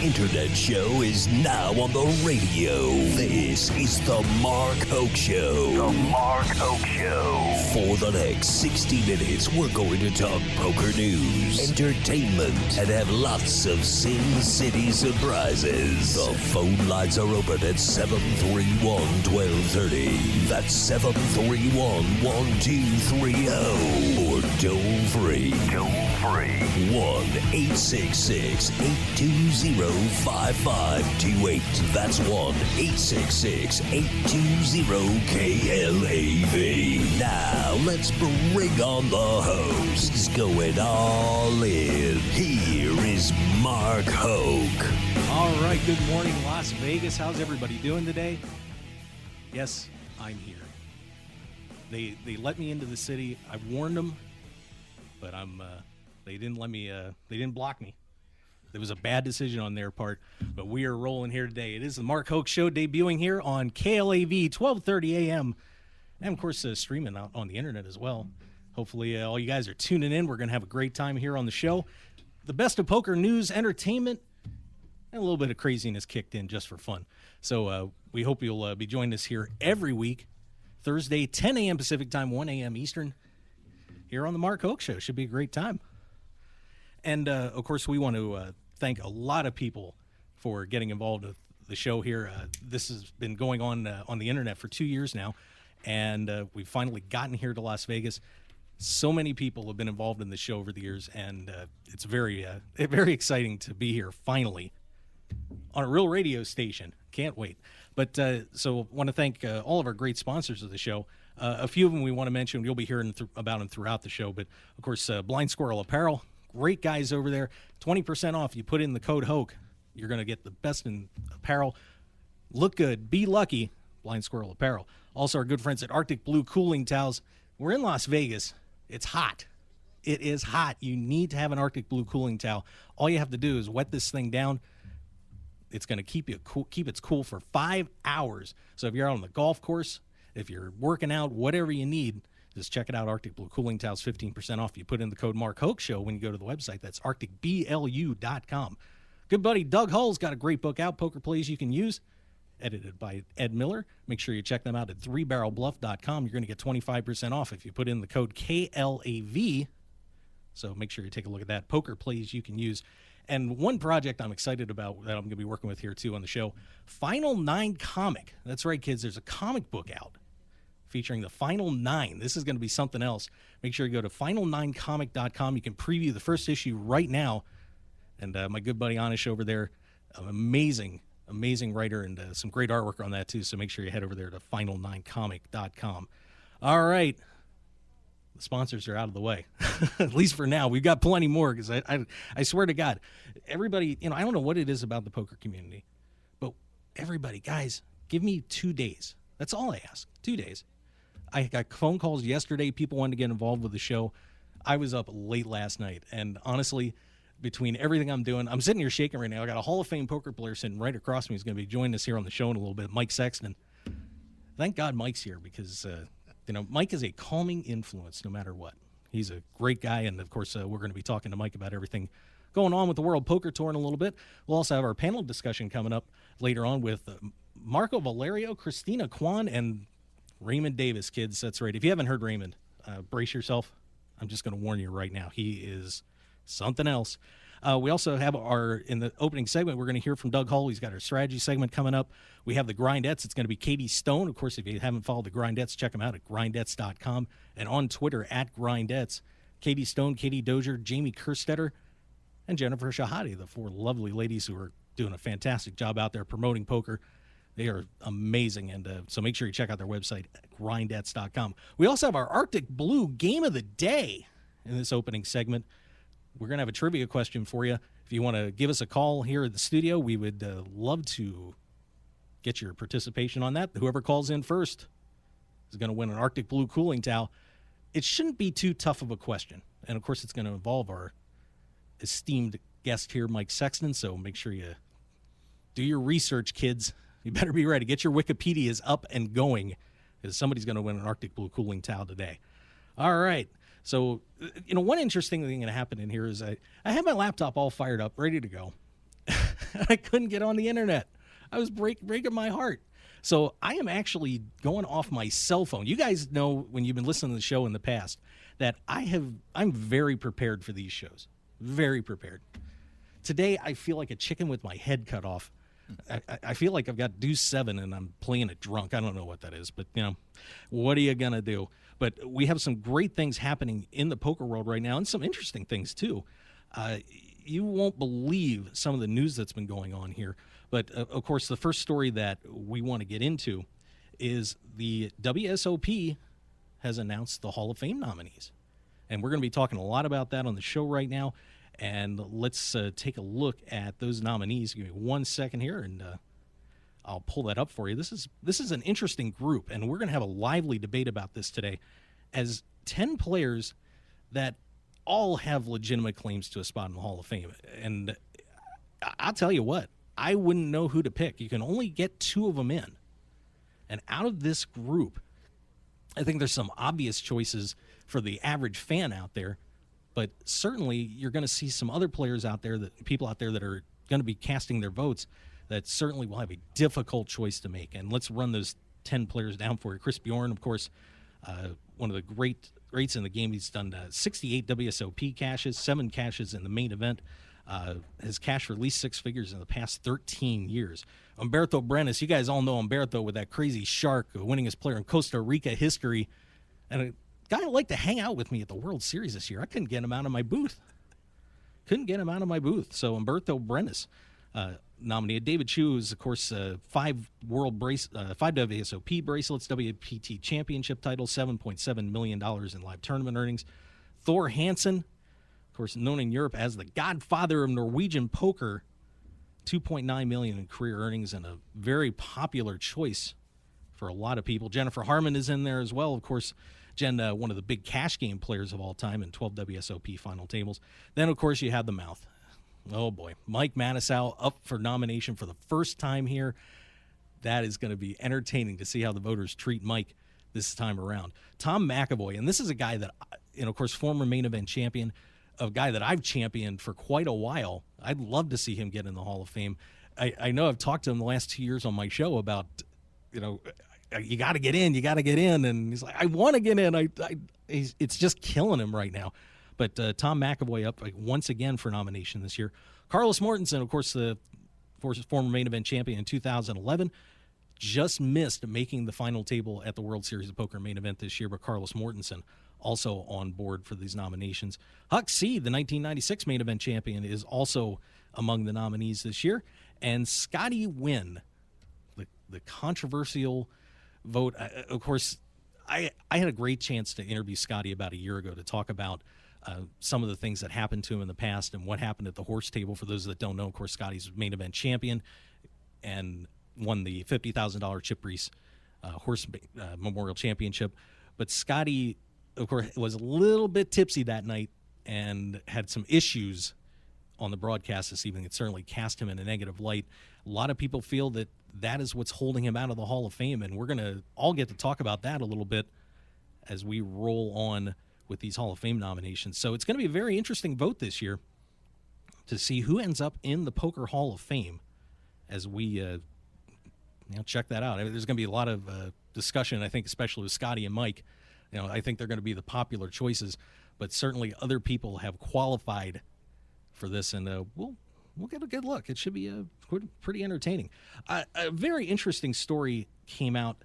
internet show is now on the radio. This is the Mark Hoke Show. The Mark Hoke Show. For the next 60 minutes, we're going to talk poker news, entertainment, and have lots of Sin City surprises. The phone lines are open at 731-1230. That's 731-1230. Or toll free. 1-866-820-5528. That's 1-866-820-KLAV. Now, let's bring on the host. He's going all in. Here is Mark Hoke. All right, good morning, Las Vegas. How's everybody doing today? Yes, I'm here. They let me into the city. I warned them, but they didn't let me. They didn't block me. It was a bad decision on their part, but we are rolling here today. It is the Mark Hoke Show, debuting here on KLAV, 12:30 a.m., and of course streaming out on the internet as well. Hopefully, all you guys are tuning in. We're going to have a great time here on the show. The best of poker news, entertainment, and a little bit of craziness kicked in just for fun. So we hope you'll be joining us here every week, Thursday, 10 a.m. Pacific time, 1 a.m. Eastern, here on the Mark Hoke Show. Should be a great time. And, of course, we want to thank a lot of people for getting involved with the show here. This has been going on the internet for 2 years now, and we've finally gotten here to Las Vegas. So many people have been involved in the show over the years, and it's very exciting to be here finally on a real radio station. Can't wait. But so I want to thank all of our great sponsors of the show. A few of them we want to mention. You'll be hearing about them throughout the show. But, of course, Blind Squirrel Apparel. Great guys over there. 20% off. You put in the code HOKE. You're going to get the best in apparel. Look good. Be lucky. Blind Squirrel Apparel. Also, our good friends at Arctic Blue Cooling Towels. We're in Las Vegas. It's hot. It is hot. You need to have an Arctic Blue cooling towel. All you have to do is wet this thing down. It's going to keep it cool for 5 hours. So if you're out on the golf course, if you're working out, whatever you need, just check it out. Arctic Blue Cooling Towels, 15% off. You put in the code Mark Hoke Show when you go to the website. That's arcticblu.com. Good buddy Doug Hull's got a great book out, Poker Plays You Can Use, edited by Ed Miller. Make sure you check them out at 3barrelbluff.com. You're going to get 25% off if you put in the code KLAV. So make sure you take a look at that. Poker Plays You Can Use. And one project I'm excited about that I'm going to be working with here, too, on the show, Final Nine Comic. That's right, kids. There's a comic book out featuring the Final Nine. This is going to be something else. Make sure you go to final9comic.com. You can preview the first issue right now. And my good buddy Anish over there, amazing writer, and some great artwork on that, too. So make sure you head over there to final9comic.com. All right. The sponsors are out of the way, at least for now. We've got plenty more because I swear to God, everybody, I don't know what it is about the poker community, but everybody, guys, give me 2 days. That's all I ask, 2 days. I got phone calls yesterday. People wanted to get involved with the show. I was up late last night, and honestly, between everything I'm doing, I'm sitting here shaking right now. I got a Hall of Fame poker player sitting right across me who's going to be joining us here on the show in a little bit, Mike Sexton. Thank God Mike's here because, Mike is a calming influence no matter what. He's a great guy, and, of course, we're going to be talking to Mike about everything going on with the World Poker Tour in a little bit. We'll also have our panel discussion coming up later on with Marco Valerio, Christina Kwan, and Raymond Davis, kids. That's right. If you haven't heard Raymond, brace yourself. I'm just going to warn you right now. He is something else. We also have in the opening segment, we're going to hear from Doug Hull. He's got our strategy segment coming up. We have the Grindettes. It's going to be Katie Stone. Of course, if you haven't followed the Grindettes, check them out at grindettes.com and on Twitter at Grindettes. Katie Stone, Katie Dozier, Jamie Kerstetter, and Jennifer Shahadi, the four lovely ladies who are doing a fantastic job out there promoting poker. They are amazing, and so make sure you check out their website at grindettes.com. We also have our Arctic Blue Game of the Day in this opening segment. We're going to have a trivia question for you. If you want to give us a call here at the studio, we would love to get your participation on that. Whoever calls in first is going to win an Arctic Blue cooling towel. It shouldn't be too tough of a question. And, of course, it's going to involve our esteemed guest here, Mike Sexton, so make sure you do your research, kids. You better be ready. Get your Wikipedias up and going because somebody's going to win an Arctic Blue cooling towel today. All right. So, one interesting thing going to happen in here is I have my laptop all fired up, ready to go. I couldn't get on the internet. I was breaking my heart. So I am actually going off my cell phone. You guys know, when you've been listening to the show in the past, that I'm very prepared for these shows. Very prepared. Today, I feel like a chicken with my head cut off. I feel like I've got deuce 7 and I'm playing it drunk. I don't know what that is, but, what are you going to do? But we have some great things happening in the poker world right now, and some interesting things, too. You won't believe some of the news that's been going on here. But, of course, the first story that we want to get into is the WSOP has announced the Hall of Fame nominees. And we're going to be talking a lot about that on the show right now. And let's take a look at those nominees. Give me 1 second here, and I'll pull that up for you. This is an interesting group, and we're going to have a lively debate about this today, as 10 players that all have legitimate claims to a spot in the Hall of Fame. And I'll tell you what, I wouldn't know who to pick. You can only get 2 of them in. And out of this group, I think there's some obvious choices for the average fan out there. But certainly, you're going to see some other players out there, people out there that are going to be casting their votes, that certainly will have a difficult choice to make. And let's run those 10 players down for you. Chris Bjorn, of course, one of the greats in the game. He's done 68 WSOP cashes, 7 cashes in the main event. Has cashed for at least 6 figures in the past 13 years. Humberto Brenes, you guys all know Humberto with that crazy shark, winningest player in Costa Rica history. And guy would like to hang out with me at the World Series this year. I couldn't get him out of my booth. So Humberto Brenes nominated. David Chu is, of course, 5 WSOP bracelets, WPT championship titles, $7.7 million in live tournament earnings. Thor Hansen, of course, known in Europe as the godfather of Norwegian poker, $2.9 million in career earnings, and a very popular choice for a lot of people. Jennifer Harmon is in there as well, of course. Jen, one of the big cash game players of all time in 12 WSOP final tables. Then, of course, you have the mouth. Oh, boy. Mike Manasow up for nomination for the first time here. That is going to be entertaining to see how the voters treat Mike this time around. Tom McAvoy, and this is a guy that, of course, former main event champion, a guy that I've championed for quite a while. I'd love to see him get in the Hall of Fame. I know I've talked to him the last 2 years on my show about, you got to get in, and he's like, I want to get in. It's just killing him right now. But Tom McAvoy up once again for nomination this year. Carlos Mortensen, of course, the former main event champion in 2011, just missed making the final table at the World Series of Poker main event this year, but Carlos Mortensen also on board for these nominations. Huck Seed, the 1996 main event champion, is also among the nominees this year. And Scotty Wynn, the controversial vote. Of course, I had a great chance to interview Scotty about a year ago to talk about some of the things that happened to him in the past and what happened at the horse table. For those that don't know, of course, Scotty's main event champion and won the $50,000 Chip Reese Horse Memorial Championship. But Scotty, of course, was a little bit tipsy that night and had some issues on the broadcast this evening. It certainly cast him in a negative light. A lot of people feel that that is what's holding him out of the Hall of Fame, and we're going to all get to talk about that a little bit as we roll on with these Hall of Fame nominations. So it's going to be a very interesting vote this year to see who ends up in the Poker Hall of Fame as we check that out. I mean, there's going to be a lot of discussion, I think, especially with Scotty and Mike. I think they're going to be the popular choices, but certainly other people have qualified for this, and we'll get a good look. It should be pretty entertaining. A very interesting story came out,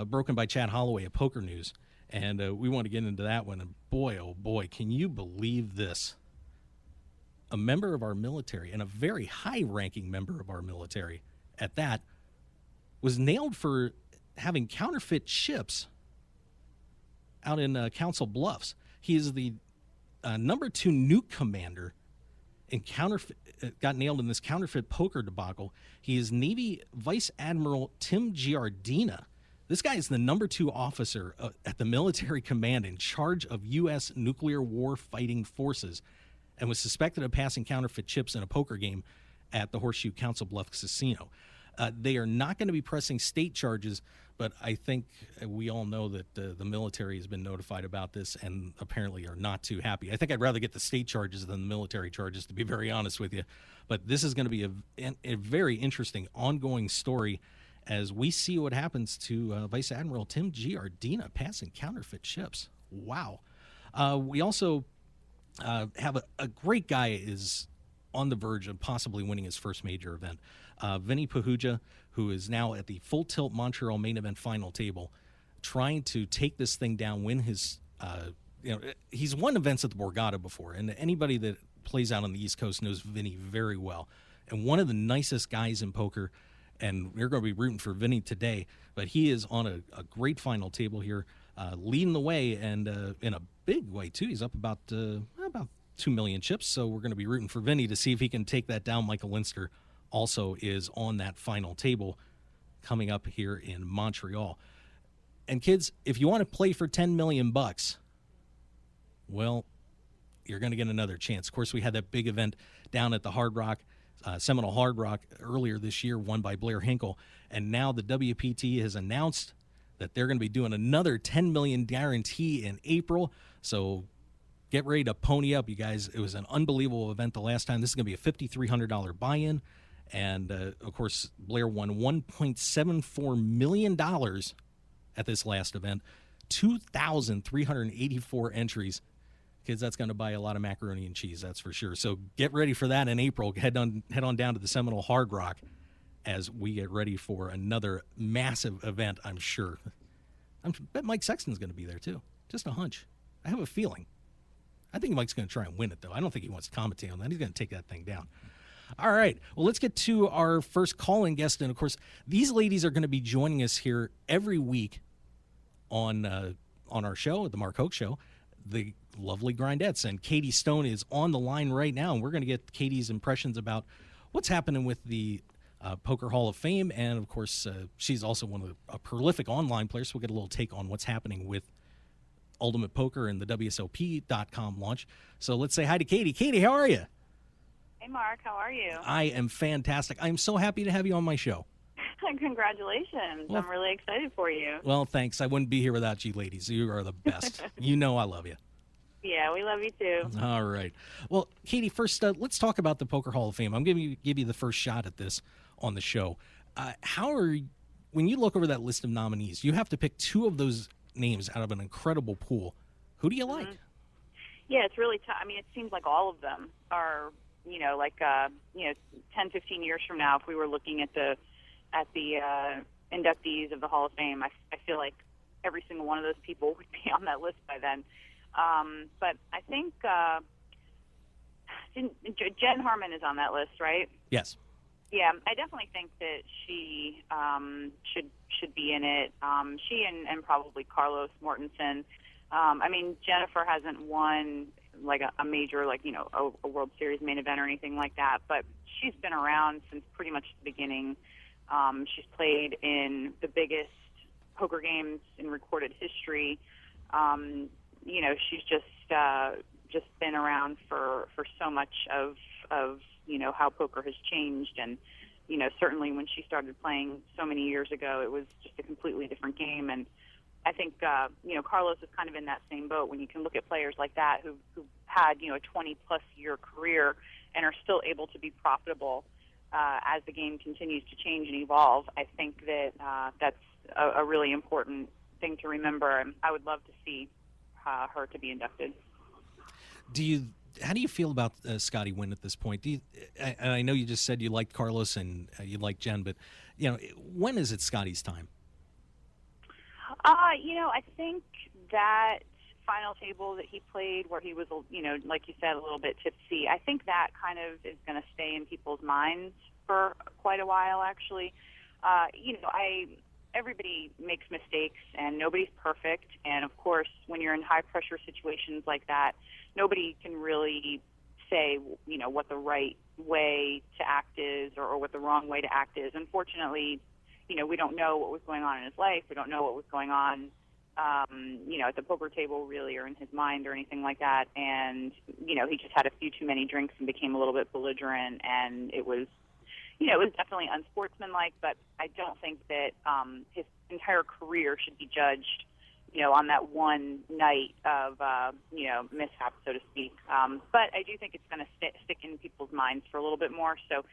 broken by Chad Holloway at Poker News, and we want to get into that one. And boy, oh boy, can you believe this? A member of our military, and a very high-ranking member of our military at that, was nailed for having counterfeit chips out in Council Bluffs. He is the number 2 nuke commander and got nailed in this counterfeit poker debacle. He is Navy Vice Admiral Tim Giardina. This guy is the number 2 officer at the military command in charge of U.S. nuclear war fighting forces, and was suspected of passing counterfeit chips in a poker game at the Horseshoe Council Bluffs Casino. They are not going to be pressing state charges, but I think we all know that the military has been notified about this and apparently are not too happy. I think I'd rather get the state charges than the military charges, to be very honest with you. But this is going to be a very interesting ongoing story as we see what happens to Vice Admiral Tim Giardina passing counterfeit ships. Wow. We also have a great guy is on the verge of possibly winning his first major event. Vinny Pahuja, who is now at the Full Tilt Montreal main event final table, trying to take this thing down, win his, he's won events at the Borgata before, and anybody that plays out on the East Coast knows Vinny very well. And one of the nicest guys in poker, and we're going to be rooting for Vinny today, but he is on a great final table here, leading the way, and in a big way, too. He's up about 2 million chips, so we're going to be rooting for Vinny to see if he can take that down. Michael Linster also is on that final table coming up here in Montreal. And kids, if you want to play for $10 million, well, you're going to get another chance. Of course, we had that big event down at the Hard Rock, Seminole Hard Rock, earlier this year, won by Blair Hinkle. And now the WPT has announced that they're going to be doing another $10 million guarantee in April. So get ready to pony up, you guys. It was an unbelievable event the last time. This is going to be a $5,300 buy-in. And, of course, Blair won $1.74 million at this last event. 2,384 entries. Kids, that's going to buy a lot of macaroni and cheese, that's for sure. So get ready for that in April. Head on down to the Seminole Hard Rock as we get ready for another massive event, I'm sure. I bet Mike Sexton's going to be there, too. Just a hunch. I have a feeling. I think Mike's going to try and win it, though. I don't think he wants to commentate on that. He's going to take that thing down. All right. Well, let's get to our first call-in guest. And, of course, these ladies are going to be joining us here every week on our show, the Mark Hoke Show, the lovely Grindettes. And Katie Stone is on the line right now, and we're going to get Katie's impressions about what's happening with the Poker Hall of Fame. And, of course, she's also one of a prolific online player, so we'll get a little take on what's happening with Ultimate Poker and the WSOP.com launch. So let's say hi to Katie. Katie, how are you? Hey, Mark. How are you? I am fantastic. I'm so happy to have you on my show. Congratulations. Well, I'm really excited for you. Well, thanks. I wouldn't be here without you ladies. You are the best. You know I love you. Yeah, we love you too. All right. Well, Katie, first, let's talk about the Poker Hall of Fame. I'm going to give you the first shot at this on the show. When you look over that list of nominees, you have to pick two of those names out of an incredible pool. Who do you like? Yeah, it's really tough. I mean, it seems like all of them are, 10, 15 years from now, if we were looking at the inductees of the Hall of Fame, I feel like every single one of those people would be on that list by then. But I think Jen Harmon is on that list, right? Yes. Yeah, I definitely think that she should be in it. She and probably Carlos Mortensen. I mean, Jennifer hasn't won like a major, a World Series main event or anything like that, but she's been around since pretty much the beginning. She's played in the biggest poker games in recorded history. She's just been around for so much of how poker has changed. And, certainly when she started playing so many years ago, it was just a completely different game. And I think, Carlos is kind of in that same boat when you can look at players like that who had, a 20-plus year career and are still able to be profitable as the game continues to change and evolve. I think that that's a really important thing to remember, and I would love to see her to be inducted. How do you feel about Scotty Wynn at this point? And I know you just said you liked Carlos and you liked Jen, but when is it Scotty's time? I think that final table that he played where he was, like you said, a little bit tipsy, I think that kind of is going to stay in people's minds for quite a while, actually. Everybody makes mistakes and nobody's perfect. And, of course, when you're in high-pressure situations like that, nobody can really say, what the right way to act is or what the wrong way to act is. Unfortunately, we don't know what was going on in his life. We don't know what was going on, at the poker table really or in his mind or anything like that. And, he just had a few too many drinks and became a little bit belligerent. And it was, it was definitely unsportsmanlike, but I don't think that his entire career should be judged, on that one night of, mishap, so to speak. But I do think it's going to stick in people's minds for a little bit more, for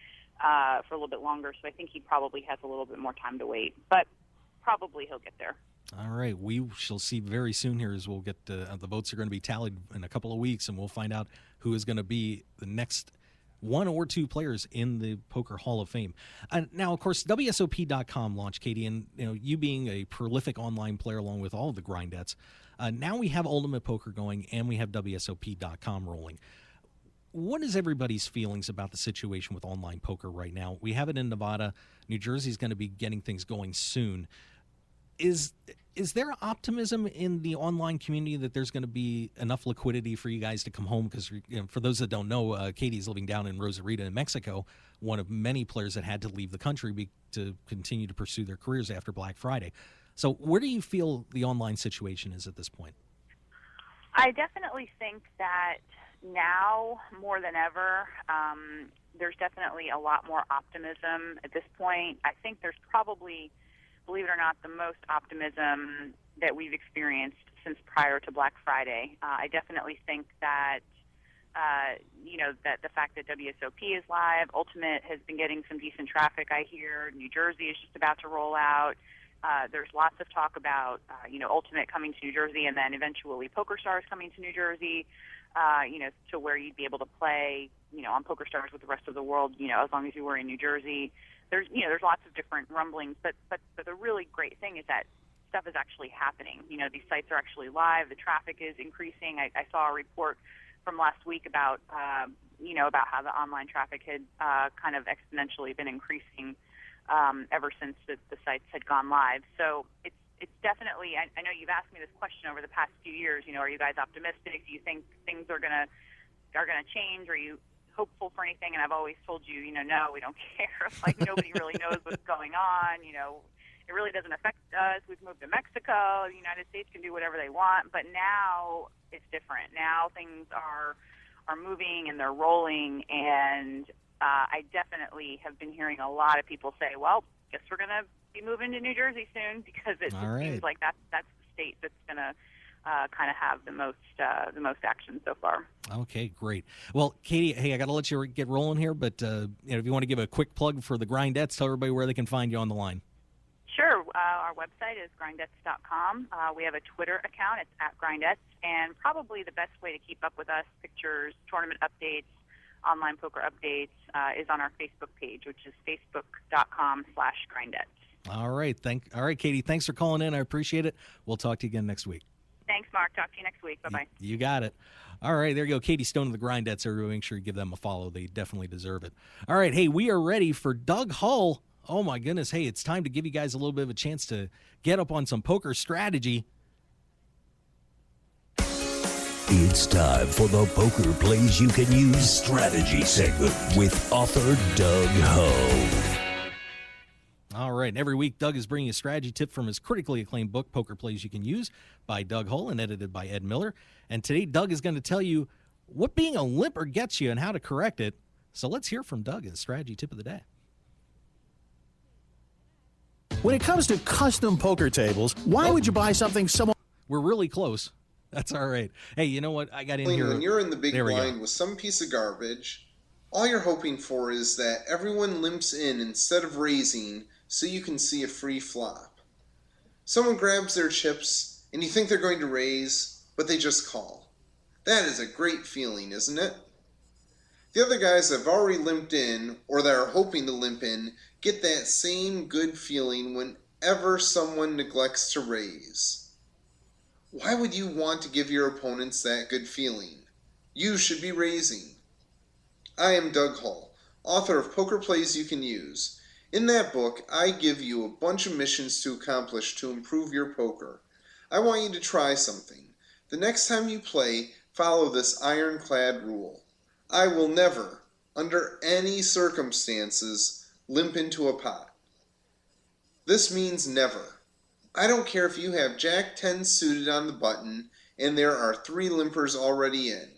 a little bit longer. So I think he probably has a little bit more time to wait, but probably he'll get there. All right, we shall see very soon here as we'll get the votes are going to be tallied in a couple of weeks, and we'll find out who is going to be the next one or two players in the Poker Hall of Fame. Now, of course, WSOP.com launched, Katie, and you being a prolific online player along with all of the grindettes, now we have Ultimate Poker going and we have WSOP.com rolling. What is everybody's feelings about the situation with online poker right now? We have it in Nevada. New Jersey's going to be getting things going soon. Is there optimism in the online community that there's going to be enough liquidity for you guys to come home? Because for those that don't know, Katie's living down in Rosarita in Mexico, one of many players that had to leave the country to continue to pursue their careers after Black Friday. So where do you feel the online situation is at this point? I definitely think that now more than ever, there's definitely a lot more optimism at this point. I think there's probably, believe it or not, the most optimism that we've experienced since prior to Black Friday. I definitely think that, that the fact that WSOP is live, Ultimate has been getting some decent traffic, I hear. New Jersey is just about to roll out. There's lots of talk about, Ultimate coming to New Jersey and then eventually PokerStars coming to New Jersey, to where you'd be able to play, on PokerStars with the rest of the world, as long as you were in New Jersey. There's lots of different rumblings, but the really great thing is that stuff is actually happening. These sites are actually live. The traffic is increasing. I saw a report from last week about how the online traffic had kind of exponentially been increasing ever since the sites had gone live. So it's definitely. I know you've asked me this question over the past few years. Are you guys optimistic? Do you think things are gonna change? Are you hopeful for anything? And I've always told you, no, we don't care. Like, nobody really knows what's going on. It really doesn't affect us. We've moved to Mexico. The United States can do whatever they want. But now it's different. Now things are moving and they're rolling. And I definitely have been hearing a lot of people say, well, guess we're going to be moving to New Jersey soon, because it seems like that's the state that's going to kind of have the most action so far. Okay, great. Well, Katie, hey, I got to let you get rolling here, but if you want to give a quick plug for the Grindettes, tell everybody where they can find you on the line. Sure. Our website is grindettes.com. We have a Twitter account. It's @Grindettes. And probably the best way to keep up with us, pictures, tournament updates, online poker updates, is on our Facebook page, which is facebook.com/Grindettes. All right. All right, Katie, thanks for calling in. I appreciate it. We'll talk to you again next week. Thanks, Mark. Talk to you next week. Bye-bye. You got it. All right, there you go. Katie Stone of the Grindettes. Everybody make sure you give them a follow. They definitely deserve it. All right, hey, we are ready for Doug Hull. Oh, my goodness. Hey, it's time to give you guys a little bit of a chance to get up on some poker strategy. It's time for the Poker Plays You Can Use strategy segment with author Doug Hull. All right, and every week, Doug is bringing a strategy tip from his critically acclaimed book, Poker Plays You Can Use, by Doug Hull and edited by Ed Miller. And today, Doug is going to tell you what being a limper gets you and how to correct it. So let's hear from Doug, his strategy tip of the day. When it comes to custom poker tables, why would you buy something somewhat... We're really close. That's all right. Hey, you know what? I got in here. When you're in the big blind with some piece of garbage, all you're hoping for is that everyone limps in instead of raising so you can see a free flop. Someone grabs their chips and you think they're going to raise, but they just call. That is a great feeling, isn't it? The other guys that have already limped in, or that are hoping to limp in, get that same good feeling whenever someone neglects to raise. Why would you want to give your opponents that good feeling? You should be raising. I am Doug Hull, author of Poker Plays You Can Use. In that book, I give you a bunch of missions to accomplish to improve your poker. I want you to try something. The next time you play, follow this ironclad rule. I will never, under any circumstances, limp into a pot. This means never. I don't care if you have Jack 10 suited on the button and there are 3 limpers already in.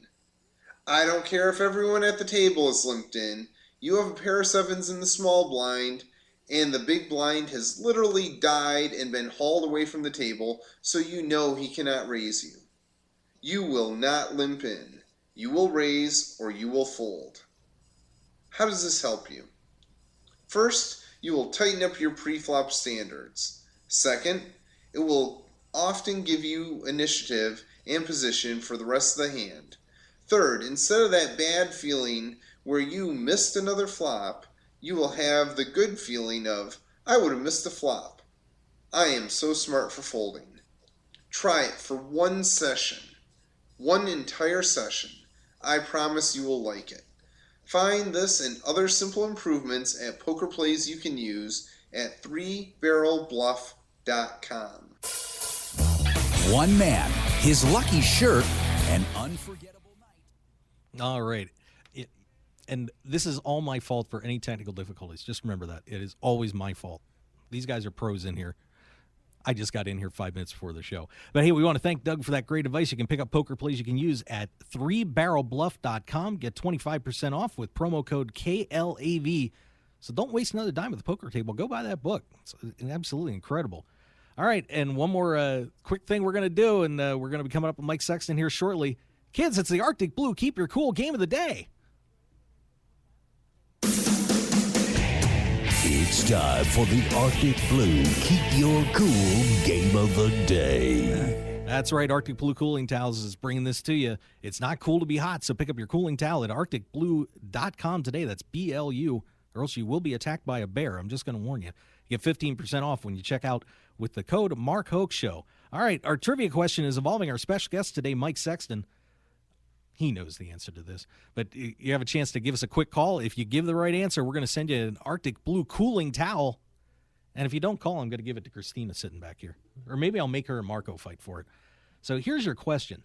I don't care if everyone at the table is limped in. You have a pair of sevens in the small blind, and the big blind has literally died and been hauled away from the table, so you know he cannot raise you. You will not limp in. You will raise or you will fold. How does this help you? First, you will tighten up your pre-flop standards. Second, it will often give you initiative and position for the rest of the hand. Third, instead of that bad feeling where you missed another flop, you will have the good feeling of, I would have missed a flop. I am so smart for folding. Try it for one session. One entire session. I promise you will like it. Find this and other simple improvements at poker plays you can use at 3barrelbluff.com. One man, his lucky shirt, an unforgettable night. All right. And this is all my fault for any technical difficulties. Just remember that. It is always my fault. These guys are pros in here. I just got in here 5 minutes before the show. But hey, we want to thank Doug for that great advice. You can pick up poker plays you can use at 3barrelbluff.com. Get 25% off with promo code KLAV. So don't waste another dime at the poker table. Go buy that book. It's absolutely incredible. All right, and one more quick thing we're going to do, and we're going to be coming up with Mike Sexton here shortly. Kids, it's the Arctic Blue Keep Your Cool game of the day. It's time for the Arctic Blue Keep Your Cool game of the day. That's right, Arctic Blue Cooling Towels is bringing this to you. It's not cool to be hot, so pick up your cooling towel at arcticblue.com today. That's BLU, or else you will be attacked by a bear. I'm just going to warn you. You get 15% off when you check out with the code Mark Hoke Show. All right, our trivia question is involving our special guest today, Mike Sexton. He knows the answer to this, but you have a chance to give us a quick call. If you give the right answer, we're going to send you an Arctic Blue cooling towel. And if you don't call, I'm going to give it to Christina sitting back here. Or maybe I'll make her and Marco fight for it. So here's your question.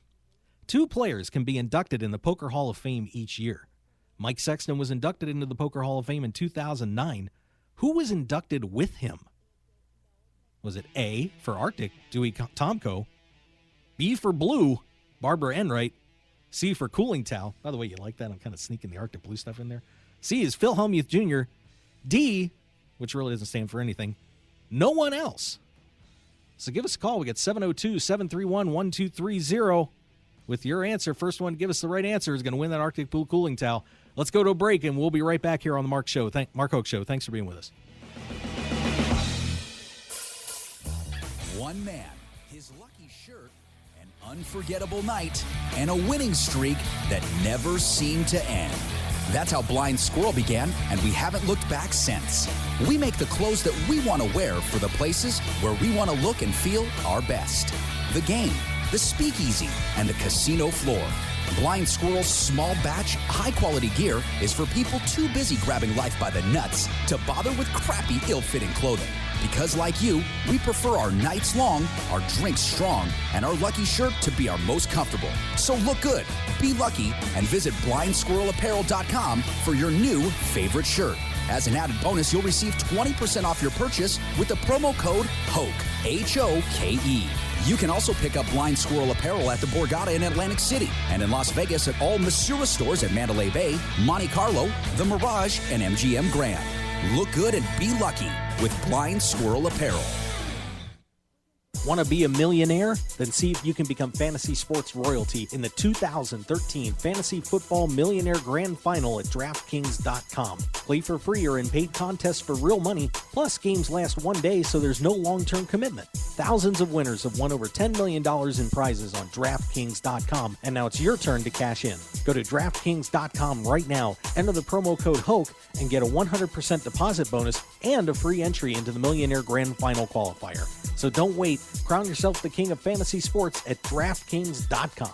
2 players can be inducted in the Poker Hall of Fame each year. Mike Sexton was inducted into the Poker Hall of Fame in 2009. Who was inducted with him? Was it A, for Arctic, Dewey Tomko, B, for Blue, Barbara Enright, C, for cooling towel? By the way, you like that? I'm kind of sneaking the Arctic Blue stuff in there. C is Phil Hellmuth Jr. D, which really doesn't stand for anything, no one else. So give us a call. We get 702-731-1230 with your answer. First one to give us the right answer is going to win that Arctic Blue cooling towel. Let's go to a break, and we'll be right back here on the Mark Hoke Show. Thanks for being with us. One man, his lucky shirt, an unforgettable night, and a winning streak that never seemed to end. That's how Blind Squirrel began, and we haven't looked back since. We make the clothes that we want to wear for the places where we want to look and feel our best. The game, the speakeasy, and the casino floor. Blind Squirrel's small batch, high-quality gear is for people too busy grabbing life by the nuts to bother with crappy, ill-fitting clothing. Because like you, we prefer our nights long, our drinks strong, and our lucky shirt to be our most comfortable. So look good, be lucky, and visit blindsquirrelapparel.com for your new favorite shirt. As an added bonus, you'll receive 20% off your purchase with the promo code HOKE, H-O-K-E. You can also pick up Blind Squirrel apparel at the Borgata in Atlantic City and in Las Vegas at all Masura stores at Mandalay Bay, Monte Carlo, The Mirage, and MGM Grand. Look good and be lucky with Blind Squirrel Apparel. Want to be a millionaire? Then see if you can become fantasy sports royalty in the 2013 Fantasy Football Millionaire Grand Final at DraftKings.com. Play for free or in paid contests for real money, plus games last one day so there's no long-term commitment. Thousands of winners have won over $10 million in prizes on DraftKings.com, and now it's your turn to cash in. Go to DraftKings.com right now, enter the promo code HOKE, and get a 100% deposit bonus and a free entry into the Millionaire Grand Final qualifier. So don't wait. Crown yourself the king of fantasy sports at DraftKings.com.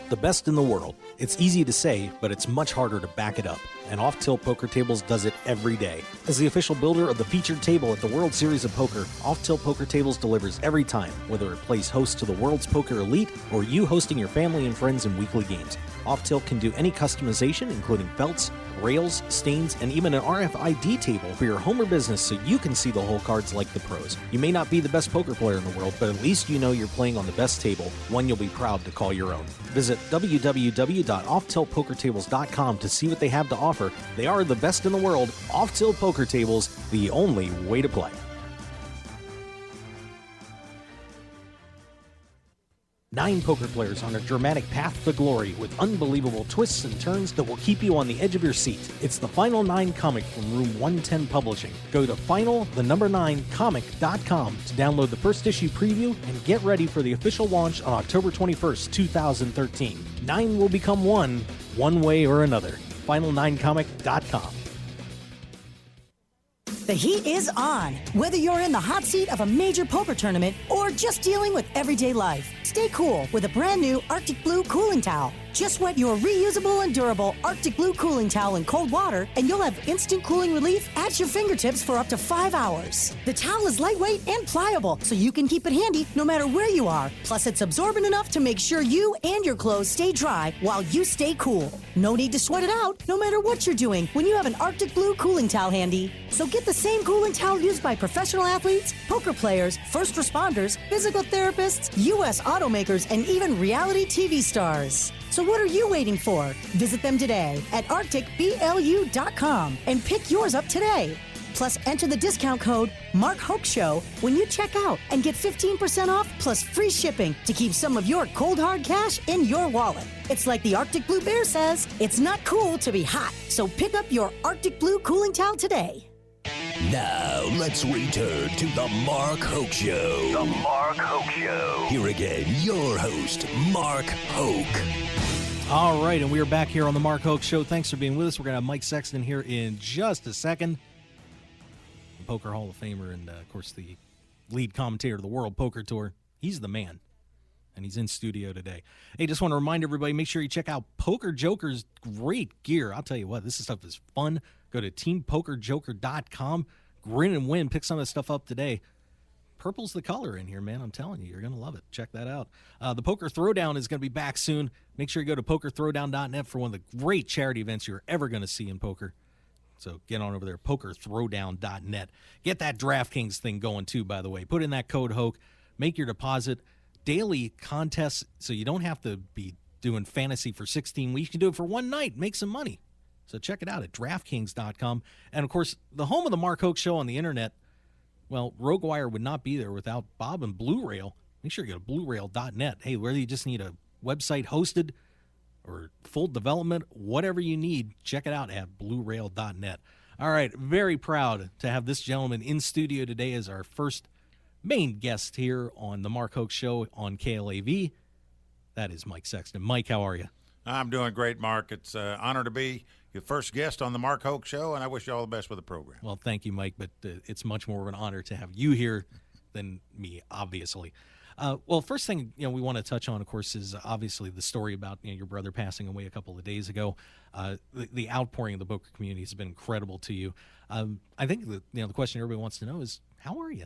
The best in the world. It's easy to say, but it's much harder to back it up. And Off Tilt Poker Tables does it every day. As the official builder of the featured table at the World Series of Poker, Off Tilt Poker Tables delivers every time, whether it plays host to the World's Poker Elite or you hosting your family and friends in weekly games. Off Tilt can do any customization, including belts, rails, stains, and even an RFID table for your home or business so you can see the hole cards like the pros. You may not be the best poker player in the world, but at least you know you're playing on the best table, one you'll be proud to call your own. Visit www.offtiltpokertables.com to see what they have to offer. They are the best in the world. Off-Tilt Poker Tables, the only way to play. 9 poker players on a dramatic path to glory with unbelievable twists and turns that will keep you on the edge of your seat. It's the Final 9 comic from Room 110 Publishing. Go to final9comic.com to download the first issue preview and get ready for the official launch on October 21st, 2013. 9 will become one way or another. Final9comic.com. The heat is on. Whether you're in the hot seat of a major poker tournament or just dealing with everyday life, stay cool with a brand new Arctic Blue cooling towel. Just wet your reusable and durable Arctic Blue cooling towel in cold water and you'll have instant cooling relief at your fingertips for up to 5 hours. The towel is lightweight and pliable, so you can keep it handy no matter where you are. Plus, it's absorbent enough to make sure you and your clothes stay dry while you stay cool. No need to sweat it out no matter what you're doing when you have an Arctic Blue cooling towel handy. So get the same cooling towel used by professional athletes, poker players, first responders, physical therapists, U.S. automakers, and even reality TV stars. So what are you waiting for? Visit them today at arcticblu.com and pick yours up today. Plus, enter the discount code MarkHokeShow when you check out and get 15% off plus free shipping to keep some of your cold hard cash in your wallet. It's like the Arctic Blue Bear says, it's not cool to be hot. So pick up your Arctic Blue cooling towel today. Now, let's return to the Mark Hoke Show. The Mark Hoke Show. Here again, your host, Mark Hoke. All right, and we are back here on the Mark Hoke Show. Thanks for being with us. We're going to have Mike Sexton here in just a second. The Poker Hall of Famer and, of course, the lead commentator of the World Poker Tour. He's the man, and he's in studio today. Hey, just want to remind everybody, make sure you check out Poker Joker's great gear. I'll tell you what, this stuff is fun. Go to teampokerjoker.com. Grin and win. Pick some of this stuff up today. Purple's the color in here, man. I'm telling you, you're going to love it. Check that out. The Poker Throwdown is going to be back soon. Make sure you go to pokerthrowdown.net for one of the great charity events you're ever going to see in poker. So get on over there, pokerthrowdown.net. Get that DraftKings thing going, too, by the way. Put in that code HOKE. Make your deposit. Daily contests, so you don't have to be doing fantasy for 16 weeks. You can do it for one night. Make some money. So check it out at DraftKings.com. And, of course, the home of the Mark Hoke Show on the Internet. Well, RogueWire would not be there without Bob and Blue Rail. Make sure you go to BlueRail.net. Hey, whether you just need a website hosted or full development, whatever you need, check it out at BlueRail.net. All right, very proud to have this gentleman in studio today as our first main guest here on the Mark Hoke Show on KLAV. That is Mike Sexton. Mike, how are you? I'm doing great, Mark. It's an honor to be your first guest on the Mark Hoke Show, and I wish you all the best with the program. Well, thank you, Mike, but it's much more of an honor to have you here than me, obviously. Well, first thing we want to touch on, of course, is obviously the story about your brother passing away a couple of days ago. The outpouring of the poker community has been incredible to you. I think the question everybody wants to know is, how are you?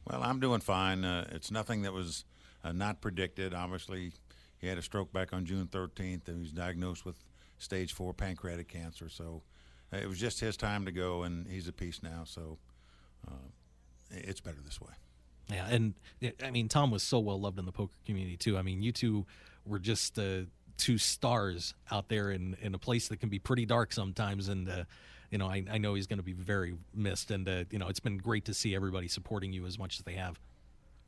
Well, I'm doing fine. It's nothing that was not predicted. Obviously, he had a stroke back on June 13th, and he was diagnosed with stage 4 pancreatic cancer. So it was just his time to go, and he's at peace now. So it's better this way. Yeah, and I mean, Tom was so well loved in the poker community too. I mean, you two were just two stars out there in a place that can be pretty dark sometimes. And I know he's going to be very missed. And it's been great to see everybody supporting you as much as they have.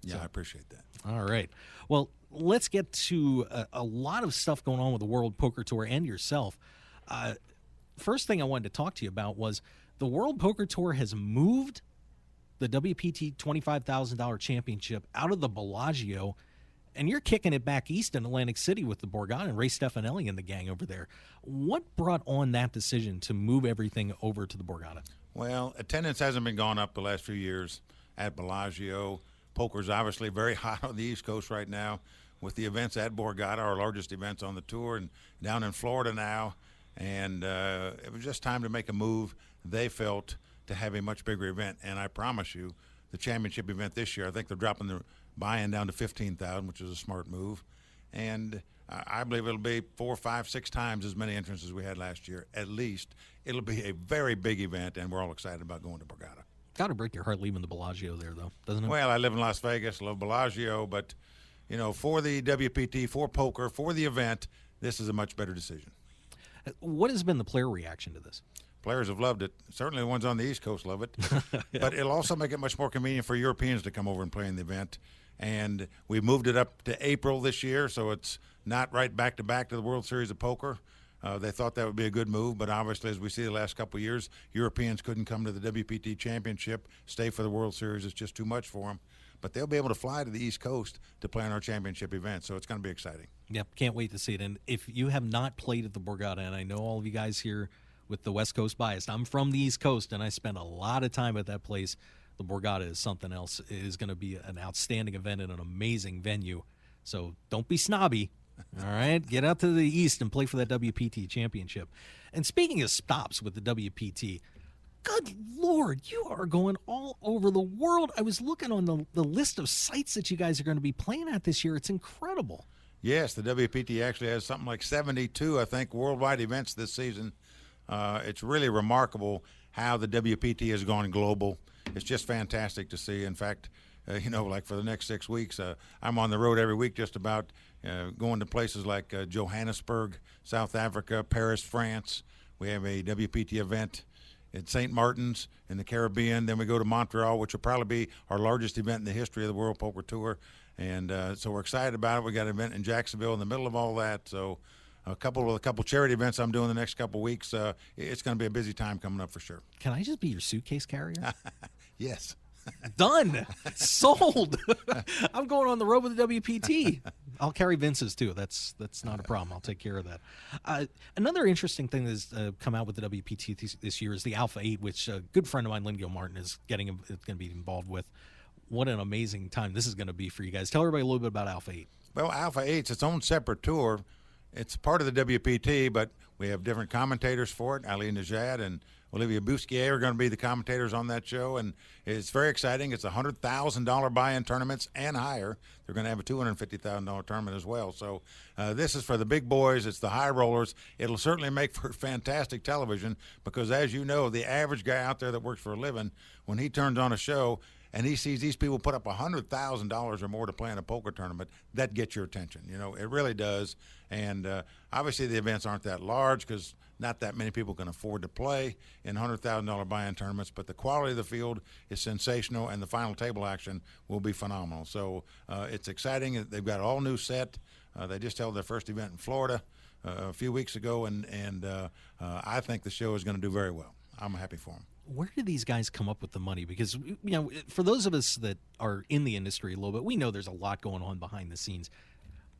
Yeah, so, I appreciate that. All right. Well, let's get to a lot of stuff going on with the World Poker Tour and yourself. First thing I wanted to talk to you about was the World Poker Tour has moved the WPT $25,000 championship out of the Bellagio, and you're kicking it back east in Atlantic City with the Borgata and Ray Stefanelli and the gang over there. What brought on that decision to move everything over to the Borgata? Well, attendance hasn't been going up the last few years at Bellagio. Poker's obviously very hot on the East Coast right now with the events at Borgata, our largest events on the tour, and down in Florida now. And it was just time to make a move, they felt, to have a much bigger event. And I promise you, the championship event this year, I think they're dropping the buy-in down to $15,000, which is a smart move. And I believe it'll be 4, 5, 6 times as many entrants as we had last year. At least it'll be a very big event, and we're all excited about going to Borgata. Got to break your heart leaving the Bellagio there, though, doesn't it? Well, I live in Las Vegas, love Bellagio, but for the WPT, for poker, for the event, this is a much better decision. What has been the player reaction to this? Players have loved it. Certainly the ones on the East Coast love it. Yeah. But it'll also make it much more convenient for Europeans to come over and play in the event. And we moved it up to April this year, so it's not right back-to-back to the World Series of Poker. They thought that would be a good move, but obviously, as we see the last couple of years, Europeans couldn't come to the WPT Championship, stay for the World Series. It's just too much for them. But they'll be able to fly to the East Coast to play in our championship event, so it's going to be exciting. Yep, can't wait to see it. And if you have not played at the Borgata, and I know all of you guys here with the West Coast bias, I'm from the East Coast, and I spend a lot of time at that place. The Borgata is something else. It is going to be an outstanding event and an amazing venue. So don't be snobby. All right, get out to the East and play for that WPT championship. And speaking of stops with the WPT, good Lord, you are going all over the world. I was looking on the list of sites that you guys are going to be playing at this year. It's incredible. Yes, the WPT actually has something like 72, I think, worldwide events this season. It's really remarkable how the WPT has gone global. It's just fantastic to see. In fact, like for the next 6 weeks, I'm on the road every week just about going to places like Johannesburg, South Africa, Paris, France. We have a WPT event at St. Martin's in the Caribbean. Then we go to Montreal, which will probably be our largest event in the history of the World Poker Tour. And so we're excited about it. We got an event in Jacksonville in the middle of all that. So a couple charity events I'm doing the next couple of weeks. It's going to be a busy time coming up for sure. Can I just be your suitcase carrier? Yes. Done. Sold. I'm going on the road with the WPT. I'll carry Vince's too. That's not a problem. I'll take care of that. Another interesting thing that's come out with the WPT this year is the Alpha 8, which a good friend of mine, Lynn Gill Martin, is going to be involved with. What an amazing time this is going to be for you guys. Tell everybody a little bit about Alpha 8. Well, Alpha 8's its own separate tour. It's part of the WPT, but we have different commentators for it. Ali Najad and Olivia Bousquier are going to be the commentators on that show, and it's very exciting. It's $100,000 buy-in tournaments and higher. They're going to have a $250,000 tournament as well. So this is for the big boys. It's the high rollers. It'll certainly make for fantastic television because, as you know, the average guy out there that works for a living, when he turns on a show and he sees these people put up $100,000 or more to play in a poker tournament, that gets your attention. It really does. And obviously the events aren't that large because not that many people can afford to play in $100,000 buy-in tournaments, but the quality of the field is sensational, and the final table action will be phenomenal. So it's exciting. They've got an all-new set. They just held their first event in Florida a few weeks ago, and I think the show is going to do very well. I'm happy for them. Where do these guys come up with the money? Because, for those of us that are in the industry a little bit, we know there's a lot going on behind the scenes.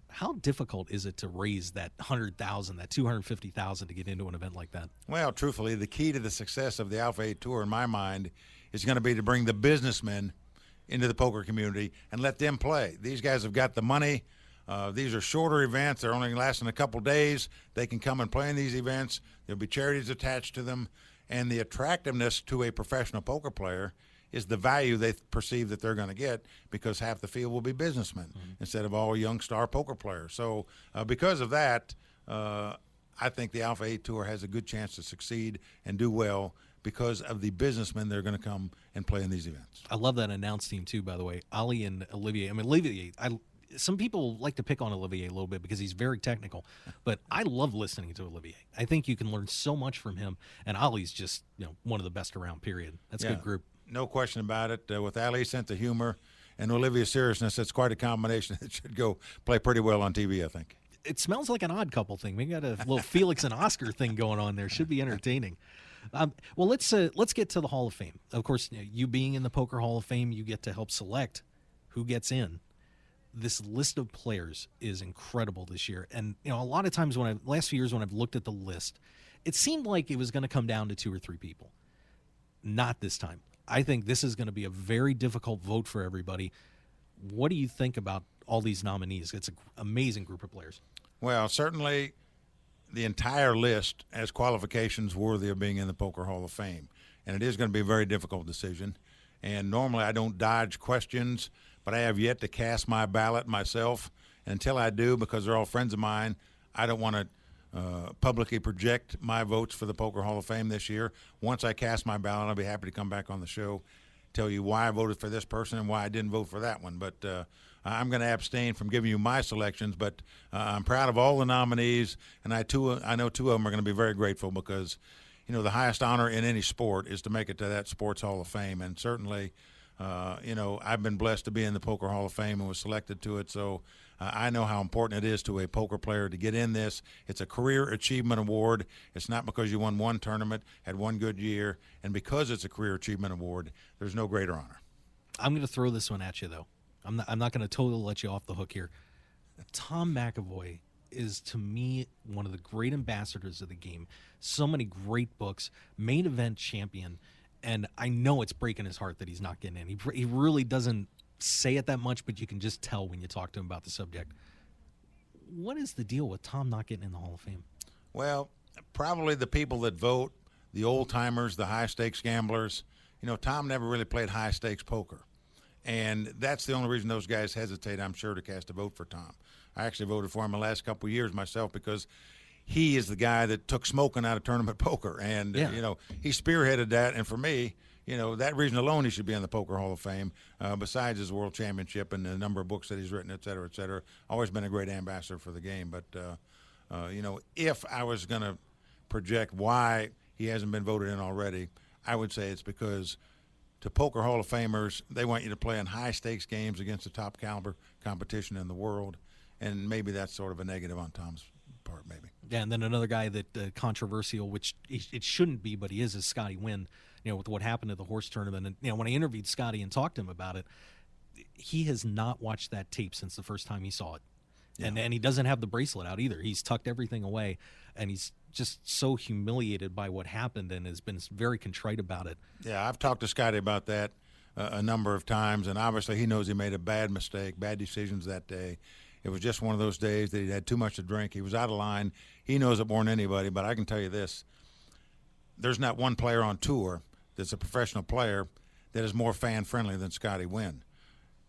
How difficult is it to raise that $100,000, that $250,000 to get into an event like that? Well, truthfully, the key to the success of the Alpha 8 Tour, in my mind, is going to be to bring the businessmen into the poker community and let them play. These guys have got the money. These are shorter events. They're only lasting a couple days. They can come and play in these events. There'll be charities attached to them. And the attractiveness to a professional poker player is the value they perceive that they're going to get because half the field will be businessmen instead of all young star poker players. So because of that, I think the Alpha 8 Tour has a good chance to succeed and do well because of the businessmen that are going to come and play in these events. I love that announce team, too, by the way. Ali and Olivier. I mean, Olivier, some people like to pick on Olivier a little bit because he's very technical, but I love listening to Olivier. I think you can learn so much from him, and Ali's just one of the best around, period. That's a good group. No question about it. With Ali's sense of humor and Olivia's seriousness, it's quite a combination. It should go play pretty well on TV, I think. It smells like an Odd Couple thing. We got a little Felix and Oscar thing going on there. Should be entertaining. Well, let's get to the Hall of Fame. Of course, you being in the Poker Hall of Fame, you get to help select who gets in. This list of players is incredible this year. And, a lot of times last few years when I've looked at the list, it seemed like it was going to come down to 2 or 3 people. Not this time. I think this is going to be a very difficult vote for everybody. What do you think about all these nominees? It's an amazing group of players. Well, certainly the entire list has qualifications worthy of being in the Poker Hall of Fame. And it is going to be a very difficult decision. And normally I don't dodge questions, but I have yet to cast my ballot myself, until I do, because they're all friends of mine, I don't want to publicly project my votes for the Poker Hall of Fame this year. Once I cast my ballot, I'll be happy to come back on the show, tell you why I voted for this person and why I didn't vote for that one. But I'm going to abstain from giving you my selections, but I'm proud of all the nominees, and I know two of them are going to be very grateful, because the highest honor in any sport is to make it to that Sports Hall of Fame, and certainly I've been blessed to be in the Poker Hall of Fame and was selected to it, so I know how important it is to a poker player to get in this. It's a career achievement award. It's not because you won one tournament, had one good year, and because it's a career achievement award, there's no greater honor. I'm going to throw this one at you, though. I'm not going to totally let you off the hook here. Tom McAvoy is, to me, one of the great ambassadors of the game. So many great books, main event champion, and I know it's breaking his heart that he's not getting in. He really doesn't say it that much, but you can just tell when you talk to him about the subject. What is the deal with Tom not getting in the Hall of Fame? Well, probably the people that vote, the old-timers, the high-stakes gamblers. Tom never really played high-stakes poker, and that's the only reason those guys hesitate, I'm sure, to cast a vote for Tom. I actually voted for him the last couple of years myself, because he is the guy that took smoking out of tournament poker, and he spearheaded that. And for me, that reason alone, he should be in the Poker Hall of Fame. Besides his world championship and the number of books that he's written, et cetera, et cetera. Always been a great ambassador for the game. But if I was going to project why he hasn't been voted in already, I would say it's because to Poker Hall of Famers, they want you to play in high stakes games against the top caliber competition in the world, and maybe that's sort of a negative on Tom's part, maybe. Yeah, and then another guy that controversial, which it shouldn't be, but he is Scotty Wynn. With what happened at the horse tournament, and when I interviewed Scotty and talked to him about it, he has not watched that tape since the first time he saw it, and he doesn't have the bracelet out either. He's tucked everything away, and he's just so humiliated by what happened and has been very contrite about it. Yeah, I've talked to Scotty about that a number of times, and obviously he knows he made a bad mistake, bad decisions that day. It was just one of those days that he had too much to drink. He was out of line. He knows it more than anybody, but I can tell you this. There's not one player on tour that's a professional player that is more fan-friendly than Scotty Wynn.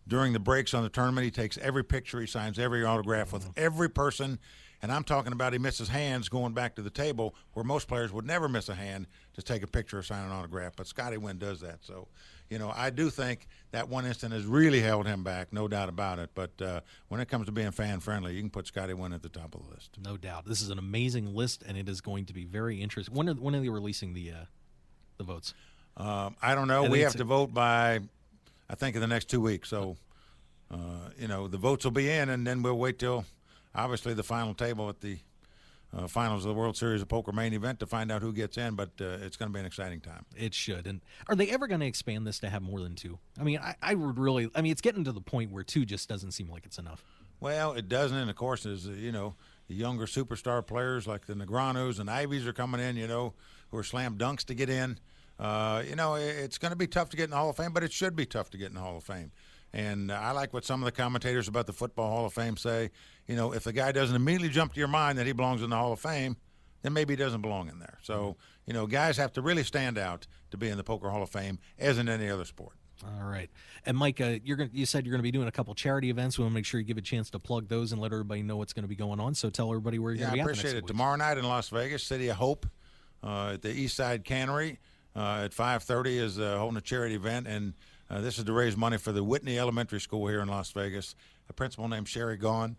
During the breaks on the tournament, he takes every picture, he signs every autograph with every person, and I'm talking about he misses hands going back to the table where most players would never miss a hand to take a picture or sign an autograph, but Scotty Wynn does that. So, I do think that one instant has really held him back, no doubt about it, but when it comes to being fan-friendly, you can put Scotty Wynn at the top of the list. No doubt. This is an amazing list, and it is going to be very interesting. When are they releasing the votes? I don't know. We have to vote by, I think, in the next 2 weeks. So, the votes will be in, and then we'll wait till, obviously, the final table at the finals of the World Series of Poker main event to find out who gets in. But it's going to be an exciting time. It should. And are they ever going to expand this to have more than two? I mean, I would really. I mean, it's getting to the point where two just doesn't seem like it's enough. Well, it doesn't, and of course, there's the younger superstar players like the Negranos and Ivies are coming in. Who are slam dunks to get in. It's going to be tough to get in the Hall of Fame, but it should be tough to get in the Hall of Fame. And I like what some of the commentators about the Football Hall of Fame say. If the guy doesn't immediately jump to your mind that he belongs in the Hall of Fame, then maybe he doesn't belong in there. So, guys have to really stand out to be in the Poker Hall of Fame, as in any other sport. All right. And Mike, you said you're going to be doing a couple charity events. We want to make sure you give a chance to plug those and let everybody know what's going to be going on. So tell everybody where you're going to be at the next I appreciate it. week. Tomorrow night in Las Vegas, City of Hope, at the East Side Cannery. At 5:30 is holding a charity event, and this is to raise money for the Whitney Elementary School here in Las Vegas. A principal named Sherry Gaughan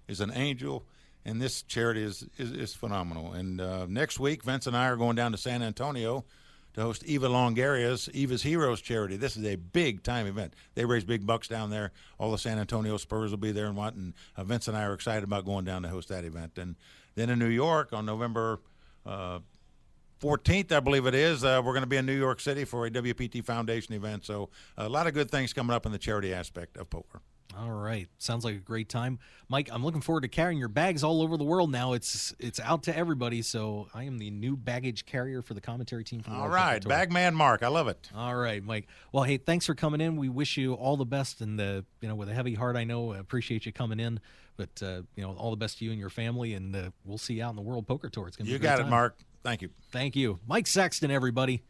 is an angel, and this charity is phenomenal. And next week, Vince and I are going down to San Antonio to host Eva Longaria's Eva's Heroes charity. This is a big-time event. They raise big bucks down there. All the San Antonio Spurs will be there and whatnot, and Vince and I are excited about going down to host that event. And then in New York on November 14th, I believe it is, we're going to be in New York City for a WPT Foundation event. So a lot of good things coming up in the charity aspect of poker. All right. Sounds like a great time. Mike, I'm looking forward to carrying your bags all over the world now. It's out to everybody, so I am the new baggage carrier for the commentary team. For the all right. Bagman Mark. I love it. All right, Mike. Well, hey, thanks for coming in. We wish you all the best, and with a heavy heart, I know. I appreciate you coming in, but all the best to you and your family, and we'll see you out in the World Poker Tour. It's going to be a great time. You got it, Mark. Thank you. Thank you. Mike Sexton, everybody.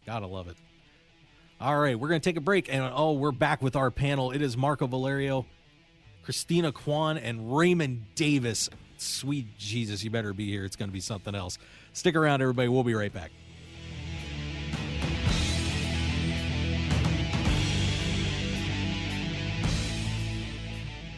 Gotta love it. All right, we're going to take a break, and we're back with our panel. It is Marco Valerio, Christina Kwan, and Raymond Davis. Sweet Jesus, you better be here. It's going to be something else. Stick around, everybody. We'll be right back.